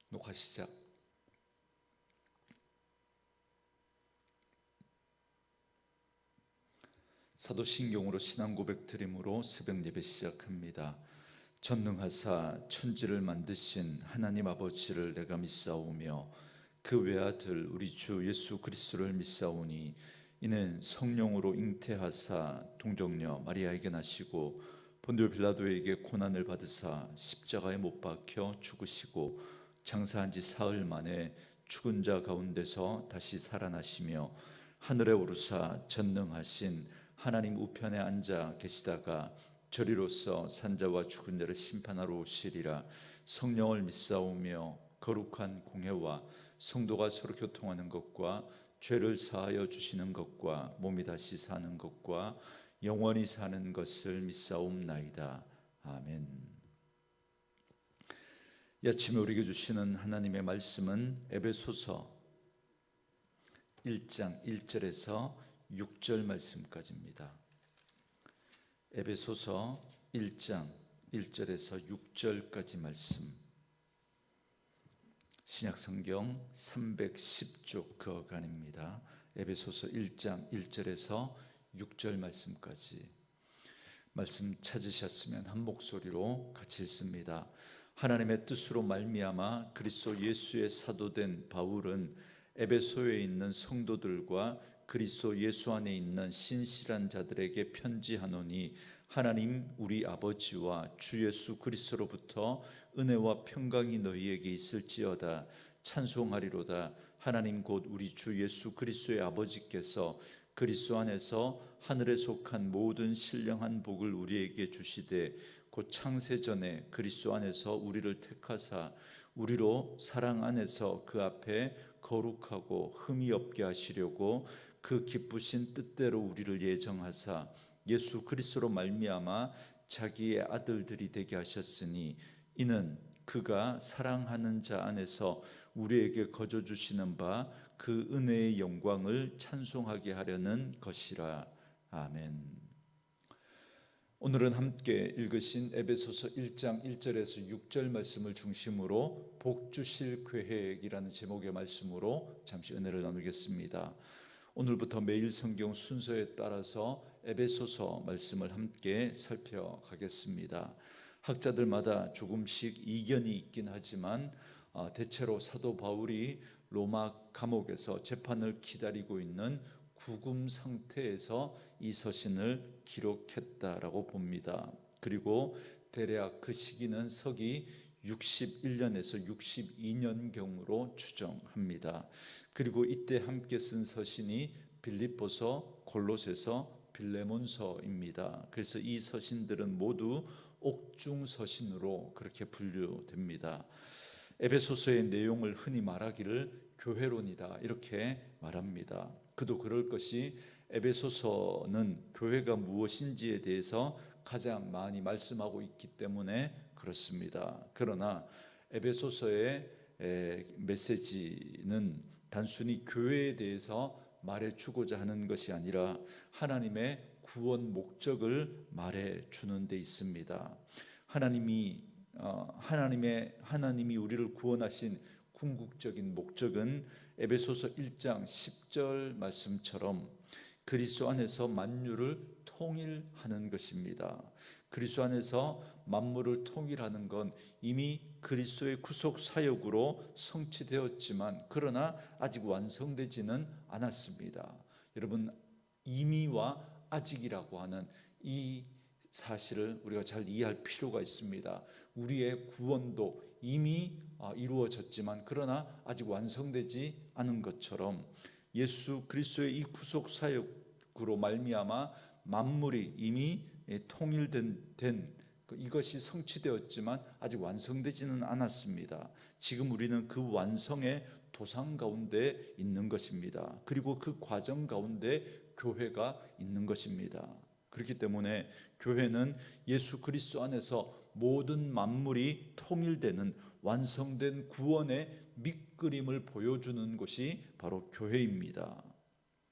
녹화 시작. 사도신경으로 신앙 고백 드림으로 새벽 예배 시작합니다. 전능하사 천지를 만드신 하나님 아버지를 내가 믿사오며 그 외아들 우리 주 예수 그리스도를 믿사오니 이는 성령으로 잉태하사 동정녀 마리아에게 나시고 본디오 빌라도에게 고난을 받으사 십자가에 못 박혀 죽으시고 장사한 지 사흘 만에 죽은 자 가운데서 다시 살아나시며 하늘에 오르사 전능하신 하나님 우편에 앉아 계시다가 저리로서 산자와 죽은 자를 심판하러 오시리라. 성령을 믿사오며 거룩한 공회와 성도가 서로 교통하는 것과 죄를 사하여 주시는 것과 몸이 다시 사는 것과 영원히 사는 것을 믿사옵나이다. 아멘. 이 아침에 우리에게 주시는 하나님의 말씀은 에베소서 1장 1절에서 6절 말씀까지입니다. 에베소서 1장 1절에서 6절까지 말씀, 신약성경 310쪽 그 어간입니다. 에베소서 1장 1절에서 6절 말씀까지 말씀 찾으셨으면 한 목소리로 같이 읽습니다. 하나님의 뜻으로 말미암아 그리스도 예수의 사도된 바울은 에베소에 있는 성도들과 그리스도 예수 안에 있는 신실한 자들에게 편지하노니 하나님 우리 아버지와 주 예수 그리스도로부터 은혜와 평강이 너희에게 있을지어다. 찬송하리로다. 하나님 곧 우리 주 예수 그리스도의 아버지께서 그리스도 안에서 하늘에 속한 모든 신령한 복을 우리에게 주시되 곧 창세전에 그리스도 안에서 우리를 택하사 우리로 사랑 안에서 그 앞에 거룩하고 흠이 없게 하시려고 그 기쁘신 뜻대로 우리를 예정하사 예수 그리스도로 말미암아 자기의 아들들이 되게 하셨으니 이는 그가 사랑하는 자 안에서 우리에게 거저 주시는 바 그 은혜의 영광을 찬송하게 하려는 것이라. 아멘. 오늘은 함께 읽으신 에베소서 1장 1절에서 6절 말씀을 중심으로 복 주실 계획이라는 제목의 말씀으로 잠시 은혜를 나누겠습니다. 오늘부터 매일 성경 순서에 따라서 에베소서 말씀을 함께 살펴가겠습니다. 학자들마다 조금씩 이견이 있긴 하지만 대체로 사도 바울이 로마 감옥에서 재판을 기다리고 있는 구금 상태에서 이 서신을 기록했다라고 봅니다. 그리고 대략 그 시기는 서기 61년에서 62년경으로 추정합니다. 그리고 이때 함께 쓴 서신이 빌립보서, 골로새서, 빌레몬서입니다. 그래서 이 서신들은 모두 옥중 서신으로 그렇게 분류됩니다. 에베소서의 내용을 흔히 말하기를 교회론이다 이렇게 말합니다. 그도 그럴 것이 에베소서는 교회가 무엇인지에 대해서 가장 많이 말씀하고 있기 때문에 그렇습니다. 그러나 에베소서의 메시지는 단순히 교회에 대해서 말해주고자 하는 것이 아니라 하나님의 구원 목적을 말해주는 데 있습니다. 하나님이 우리를 구원하신 궁극적인 목적은 에베소서 1장 10절 말씀처럼 그리스도 안에서 만유를 통일하는 것입니다. 그리스도 안에서 만물을 통일하는 건 이미 그리스도의 구속 사역으로 성취되었지만 그러나 아직 완성되지는 않았습니다. 여러분, 이미와 아직이라고 하는 이 사실을 우리가 잘 이해할 필요가 있습니다. 우리의 구원도 이미 이루어졌지만 그러나 아직 완성되지 않은 것처럼 예수 그리스도의 이 구속 사역으로 말미암아 만물이 이미 통일된 이것이 성취되었지만 아직 완성되지는 않았습니다. 지금 우리는 그 완성의 도상 가운데 있는 것입니다. 그리고 그 과정 가운데 교회가 있는 것입니다. 그렇기 때문에 교회는 예수 그리스도 안에서 모든 만물이 통일되는 완성된 구원의 밑그림을 보여주는 것이 바로 교회입니다.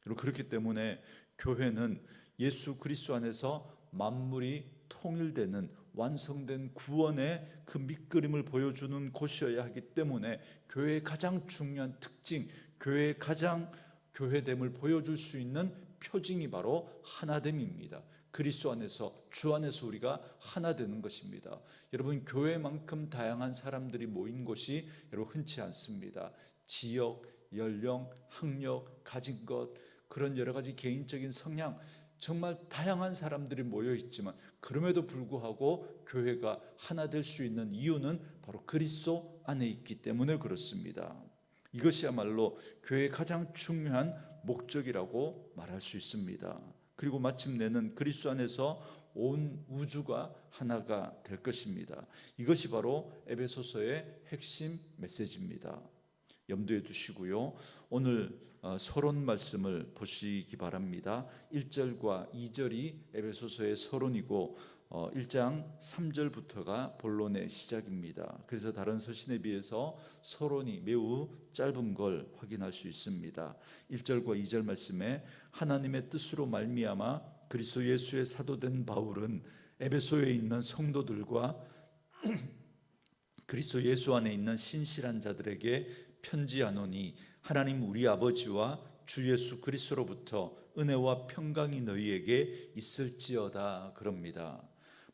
그리고 그렇기 때문에 교회는 예수 그리스도 안에서 만물이 통일되는 완성된 구원의 그 밑그림을 보여주는 곳이어야 하기 때문에 교회의 가장 중요한 특징, 교회의 가장 교회됨을 보여줄 수 있는 표징이 바로 하나됨입니다. 그리스도 안에서, 주 안에서 우리가 하나 되는 것입니다. 여러분, 교회만큼 다양한 사람들이 모인 곳이 여러분 흔치 않습니다. 지역, 연령, 학력, 가진 것, 그런 여러 가지 개인적인 성향, 정말 다양한 사람들이 모여 있지만 그럼에도 불구하고 교회가 하나 될 수 있는 이유는 바로 그리스도 안에 있기 때문에 그렇습니다. 이것이야말로 교회의 가장 중요한 목적이라고 말할 수 있습니다. 그리고 마침내는 그리스도 안에서 온 우주가 하나가 될 것입니다. 이것이 바로 에베소서의 핵심 메시지입니다. 염두에 두시고요. 오늘 서론 말씀을 보시기 바랍니다. 1절과 2절이 에베소서의 서론이고 1장 3절부터가 본론의 시작입니다. 그래서 다른 서신에 비해서 서론이 매우 짧은 걸 확인할 수 있습니다. 1절과 2절 말씀에 하나님의 뜻으로 말미암아 그리스도 예수의 사도된 바울은 에베소에 있는 성도들과 그리스도 예수 안에 있는 신실한 자들에게 편지하노니 하나님 우리 아버지와 주 예수 그리스도로부터 은혜와 평강이 너희에게 있을지어다 그럽니다.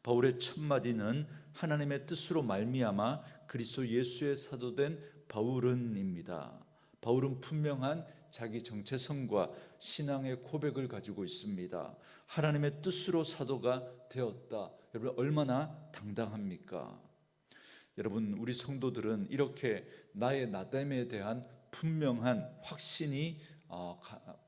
바울의 첫 마디는 하나님의 뜻으로 말미암아 그리스도 예수의 사도된 바울은입니다. 바울은 분명한 자기 정체성과 신앙의 고백을 가지고 있습니다. 하나님의 뜻으로 사도가 되었다. 여러분 얼마나 당당합니까? 여러분, 우리 성도들은 이렇게 나의 나됨에 대한 분명한 확신이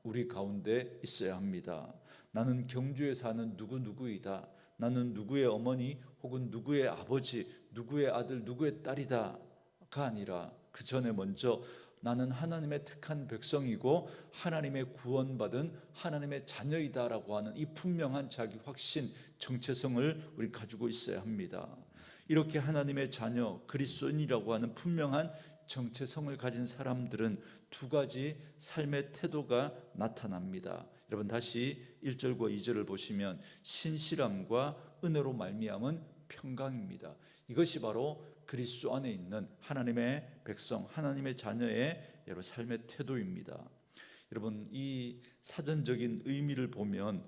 우리 가운데 있어야 합니다. 나는 경주에 사는 누구누구이다. 나는 누구의 어머니 혹은 누구의 아버지, 누구의 아들, 누구의 딸이다가 아니라 그 전에 먼저 나는 하나님의 택한 백성이고 하나님의 구원받은 하나님의 자녀이다라고 하는 이 분명한 자기 확신, 정체성을 우리 가지고 있어야 합니다. 이렇게 하나님의 자녀, 그리스도인이라고 하는 분명한 정체성을 가진 사람들은 두 가지 삶의 태도가 나타납니다. 여러분 다시 1절과 2절을 보시면 신실함과 은혜로 말미암은 평강입니다. 이것이 바로 그리스도 안에 있는 하나님의 백성, 하나님의 자녀의 여러분 삶의 태도입니다. 여러분 이 사전적인 의미를 보면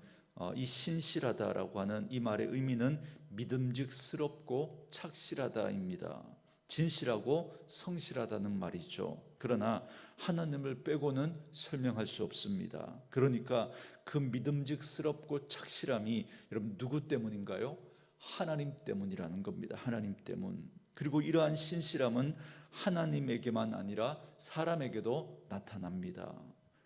이 신실하다라고 하는 이 말의 의미는 믿음직스럽고 착실하다입니다. 진실하고 성실하다는 말이죠. 그러나 하나님을 빼고는 설명할 수 없습니다. 그러니까 그 믿음직스럽고 착실함이 여러분 누구 때문인가요? 하나님 때문이라는 겁니다. 하나님 때문. 그리고 이러한 신실함은 하나님에게만 아니라 사람에게도 나타납니다.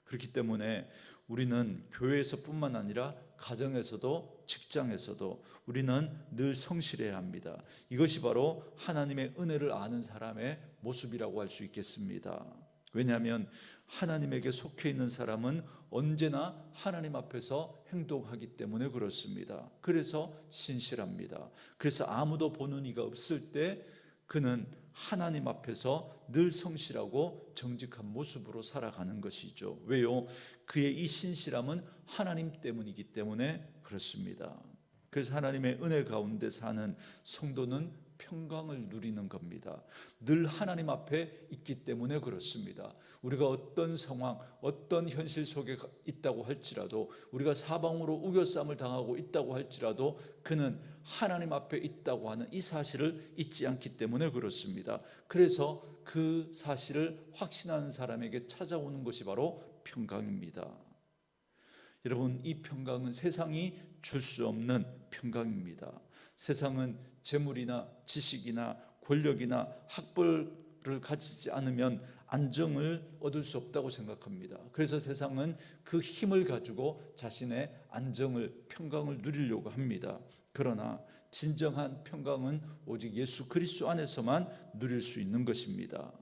그렇기 때문에 우리는 교회에서뿐만 아니라 가정에서도 직장에서도 우리는 늘 성실해야 합니다. 이것이 바로 하나님의 은혜를 아는 사람의 모습이라고 할 수 있겠습니다. 왜냐하면 하나님에게 속해 있는 사람은 언제나 하나님 앞에서 행동하기 때문에 그렇습니다. 그래서 신실합니다. 그래서 아무도 보는 이가 없을 때 그는 하나님 앞에서 늘 성실하고 정직한 모습으로 살아가는 것이죠. 왜요? 그의 이 신실함은 하나님 때문이기 때문에 그렇습니다. 그래서 하나님의 은혜 가운데 사는 성도는 평강을 누리는 겁니다. 늘 하나님 앞에 있기 때문에 그렇습니다. 우리가 어떤 상황, 어떤 현실 속에 있다고 할지라도, 우리가 사방으로 우겨쌈을 당하고 있다고 할지라도 그는 하나님 앞에 있다고 하는 이 사실을 잊지 않기 때문에 그렇습니다. 그래서 그 사실을 확신하는 사람에게 찾아오는 것이 바로 평강입니다. 여러분 이 평강은 세상이 줄 수 없는 평강입니다. 세상은 재물이나 지식이나 권력이나 학벌을 가지지 않으면 안정을 얻을 수 없다고 생각합니다. 그래서 세상은 그 힘을 가지고 자신의 안정을, 평강을 누리려고 합니다. 그러나 진정한 평강은 오직 예수 그리스도 안에서만 누릴 수 있는 것입니다.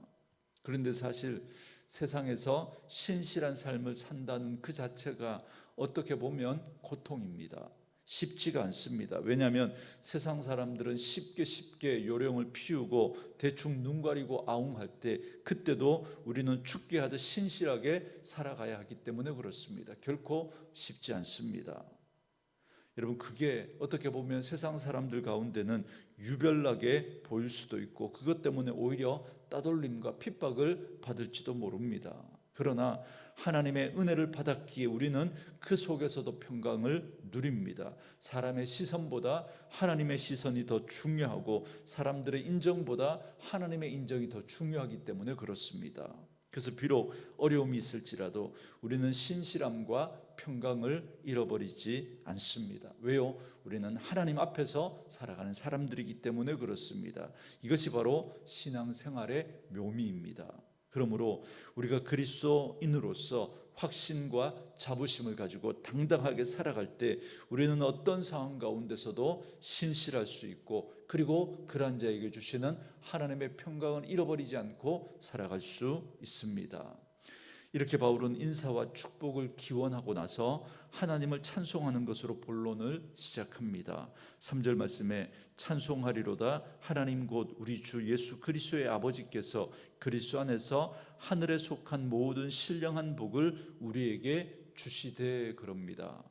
그런데 사실 세상에서 신실한 삶을 산다는 그 자체가 어떻게 보면 고통입니다. 쉽지가 않습니다. 왜냐하면 세상 사람들은 쉽게 요령을 피우고 대충 눈 가리고 아웅할 때 그때도 우리는 죽게 하듯 신실하게 살아가야 하기 때문에 그렇습니다. 결코 쉽지 않습니다. 여러분, 그게 어떻게 보면 세상 사람들 가운데는 유별나게 보일 수도 있고 그것 때문에 오히려 따돌림과 핍박을 받을지도 모릅니다. 그러나 하나님의 은혜를 받았기에 우리는 그 속에서도 평강을 누립니다. 사람의 시선보다 하나님의 시선이 더 중요하고 사람들의 인정보다 하나님의 인정이 더 중요하기 때문에 그렇습니다. 그래서 비록 어려움이 있을지라도 우리는 신실함과 평강을 잃어버리지 않습니다. 왜요? 우리는 하나님 앞에서 살아가는 사람들이기 때문에 그렇습니다. 이것이 바로 신앙생활의 묘미입니다. 그러므로 우리가 그리스도인으로서 확신과 자부심을 가지고 당당하게 살아갈 때 우리는 어떤 상황 가운데서도 신실할 수 있고, 그리고 그러한 자에게 주시는 하나님의 평강을 잃어버리지 않고 살아갈 수 있습니다. 이렇게 바울은 인사와 축복을 기원하고 나서 하나님을 찬송하는 것으로 본론을 시작합니다. 3절 말씀에 찬송하리로다 하나님 곧 우리 주 예수 그리스도의 아버지께서 그리스도 안에서 하늘에 속한 모든 신령한 복을 우리에게 주시되, 그럽니다.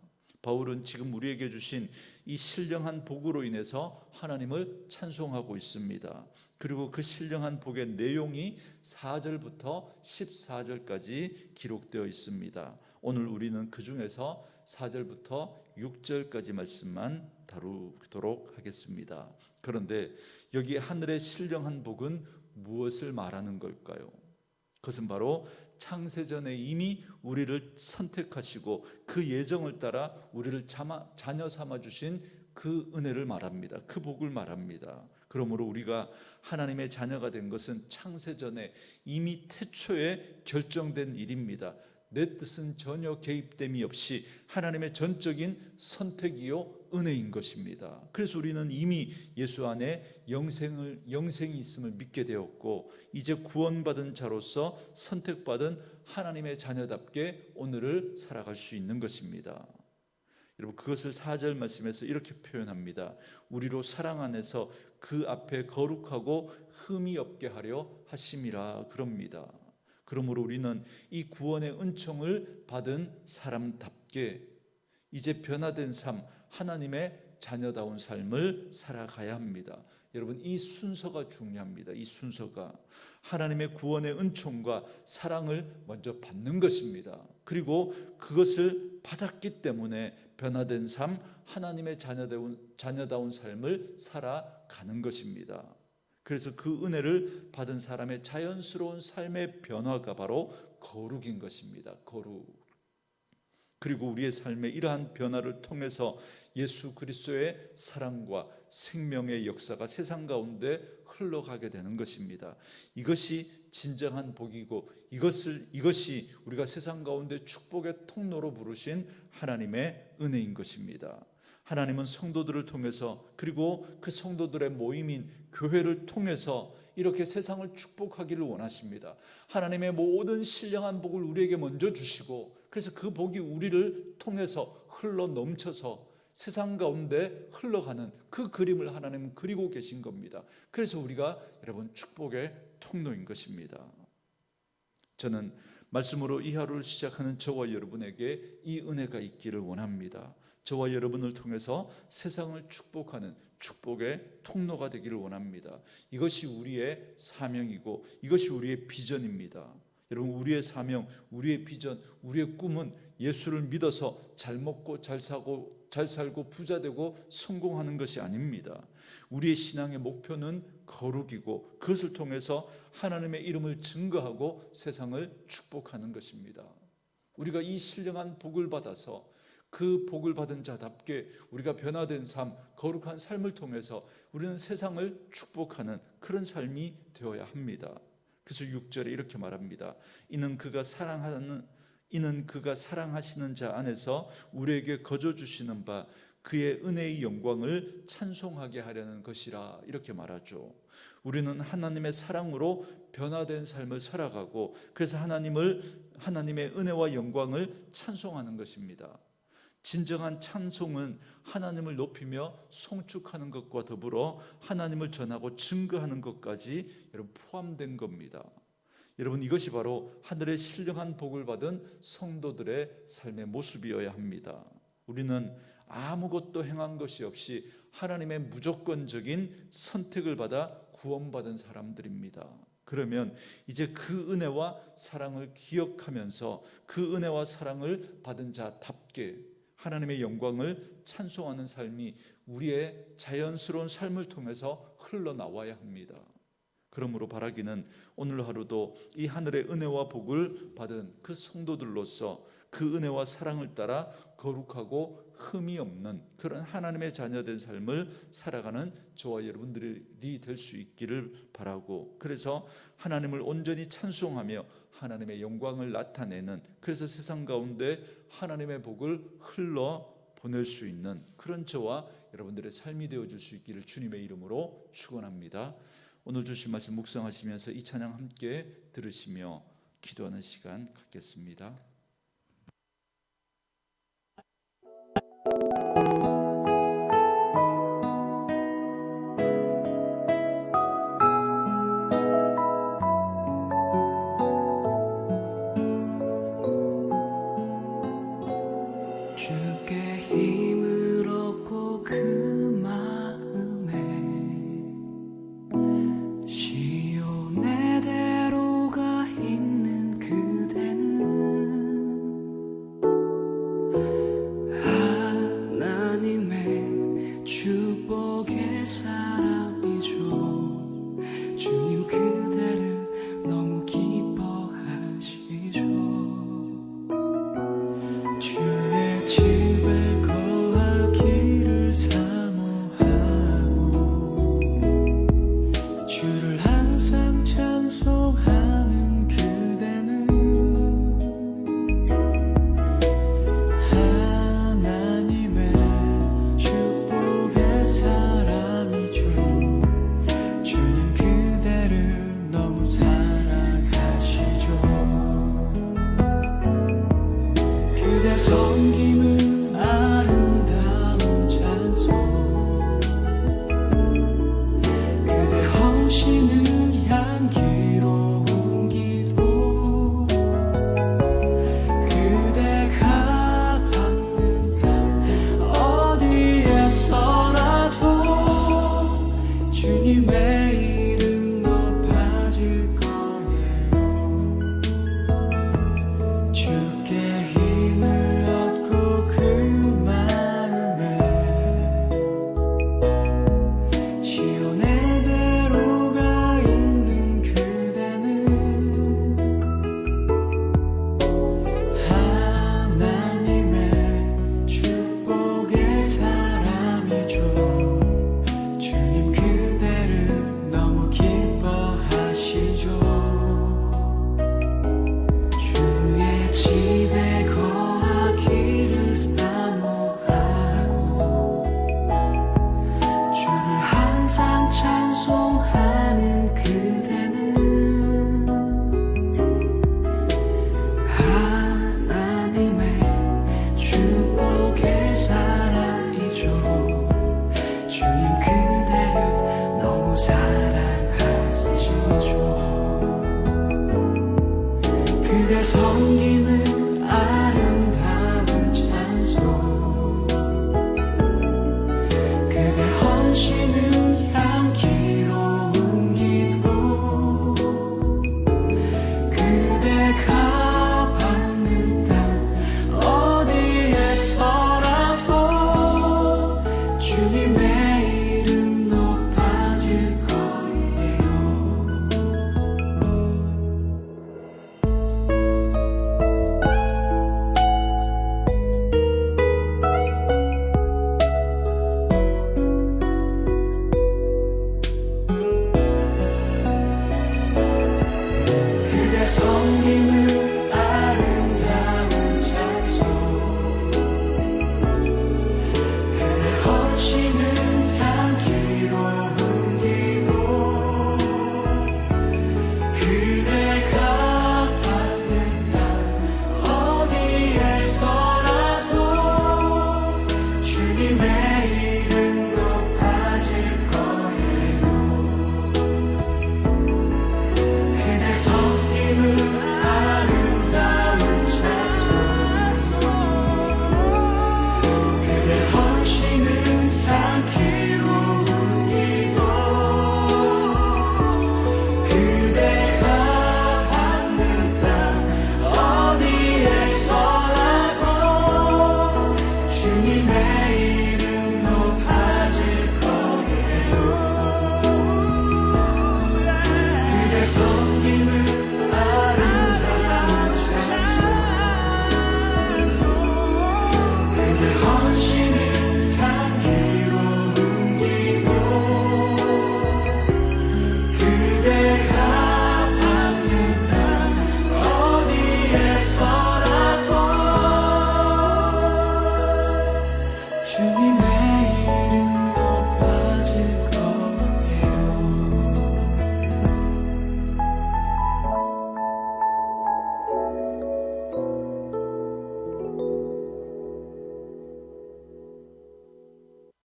바울은 지금 우리에게 주신 이 신령한 복으로 인해서 하나님을 찬송하고 있습니다. 그리고 그 신령한 복의 내용이 4절부터 14절까지 기록되어 있습니다. 오늘 우리는 그 중에서 4절부터 6절까지 말씀만 다루도록 하겠습니다. 그런데 여기 하늘의 신령한 복은 무엇을 말하는 걸까요? 그것은 바로 창세전에 이미 우리를 선택하시고 그 예정을 따라 우리를 자녀 삼아 주신 그 은혜를 말합니다. 그 복을 말합니다. 그러므로 우리가 하나님의 자녀가 된 것은 창세전에 이미 태초에 결정된 일입니다. 내 뜻은 전혀 개입됨이 없이 하나님의 전적인 선택이요 은혜인 것입니다. 그래서 우리는 이미 예수 안에 영생이 있음을 믿게 되었고, 이제 구원받은 자로서 선택받은 하나님의 자녀답게 오늘을 살아갈 수 있는 것입니다. 여러분, 그것을 4절 말씀에서 이렇게 표현합니다. 우리로 사랑 안에서 그 앞에 거룩하고 흠이 없게 하려 하심이라, 그럽니다. 그러므로 우리는 이 구원의 은총을 받은 사람답게 이제 변화된 삶, 하나님의 자녀다운 삶을 살아가야 합니다. 여러분, 이 순서가 중요합니다. 이 순서가 하나님의 구원의 은총과 사랑을 먼저 받는 것입니다. 그리고 그것을 받았기 때문에 변화된 삶, 하나님의 자녀다운 삶을 살아가는 것입니다. 그래서 그 은혜를 받은 사람의 자연스러운 삶의 변화가 바로 거룩인 것입니다. 거룩. 그리고 우리의 삶의 이러한 변화를 통해서 예수 그리스도의 사랑과 생명의 역사가 세상 가운데 흘러가게 되는 것입니다. 이것이 진정한 복이고 이것이 우리가 세상 가운데 축복의 통로로 부르신 하나님의 은혜인 것입니다. 하나님은 성도들을 통해서, 그리고 그 성도들의 모임인 교회를 통해서 이렇게 세상을 축복하기를 원하십니다. 하나님의 모든 신령한 복을 우리에게 먼저 주시고, 그래서 그 복이 우리를 통해서 흘러 넘쳐서 세상 가운데 흘러가는 그 그림을 하나님은 그리고 계신 겁니다. 그래서 우리가 여러분 축복의 통로인 것입니다. 저는 말씀으로 이 하루를 시작하는 저와 여러분에게 이 은혜가 있기를 원합니다. 저와 여러분을 통해서 세상을 축복하는 축복의 통로가 되기를 원합니다. 이것이 우리의 사명이고 이것이 우리의 비전입니다. 여러분, 우리의 사명, 우리의 비전, 우리의 꿈은 예수를 믿어서 잘 먹고 잘 살고 부자 되고 성공하는 것이 아닙니다. 우리의 신앙의 목표는 거룩이고 그것을 통해서 하나님의 이름을 증거하고 세상을 축복하는 것입니다. 우리가 이 신령한 복을 받아서 그 복을 받은 자답게 우리가 변화된 삶, 거룩한 삶을 통해서 우리는 세상을 축복하는 그런 삶이 되어야 합니다. 그래서 6절에 이렇게 말합니다. 이는 그가 사랑하시는 자 안에서 우리에게 거저 주시는 바 그의 은혜의 영광을 찬송하게 하려는 것이라, 이렇게 말하죠. 우리는 하나님의 사랑으로 변화된 삶을 살아가고, 그래서 하나님의 은혜와 영광을 찬송하는 것입니다. 진정한 찬송은 하나님을 높이며 송축하는 것과 더불어 하나님을 전하고 증거하는 것까지 여러분 포함된 겁니다. 여러분, 이것이 바로 하늘의 신령한 복을 받은 성도들의 삶의 모습이어야 합니다. 우리는 아무것도 행한 것이 없이 하나님의 무조건적인 선택을 받아 구원받은 사람들입니다. 그러면 이제 그 은혜와 사랑을 기억하면서 그 은혜와 사랑을 받은 자답게 하나님의 영광을 찬송하는 삶이 우리의 자연스러운 삶을 통해서 흘러나와야 합니다. 그러므로 바라기는 오늘 하루도 이 하늘의 은혜와 복을 받은 그 성도들로서 그 은혜와 사랑을 따라 거룩하고 흠이 없는 그런 하나님의 자녀된 삶을 살아가는 저와 여러분들이 될 수 있기를 바라고, 그래서 하나님을 온전히 찬송하며 하나님의 영광을 나타내는, 그래서 세상 가운데 하나님의 복을 흘러 보낼 수 있는 그런 저와 여러분들의 삶이 되어줄 수 있기를 주님의 이름으로 축원합니다. 오늘 주신 말씀 묵상하시면서 이 찬양 함께 들으시며 기도하는 시간 갖겠습니다.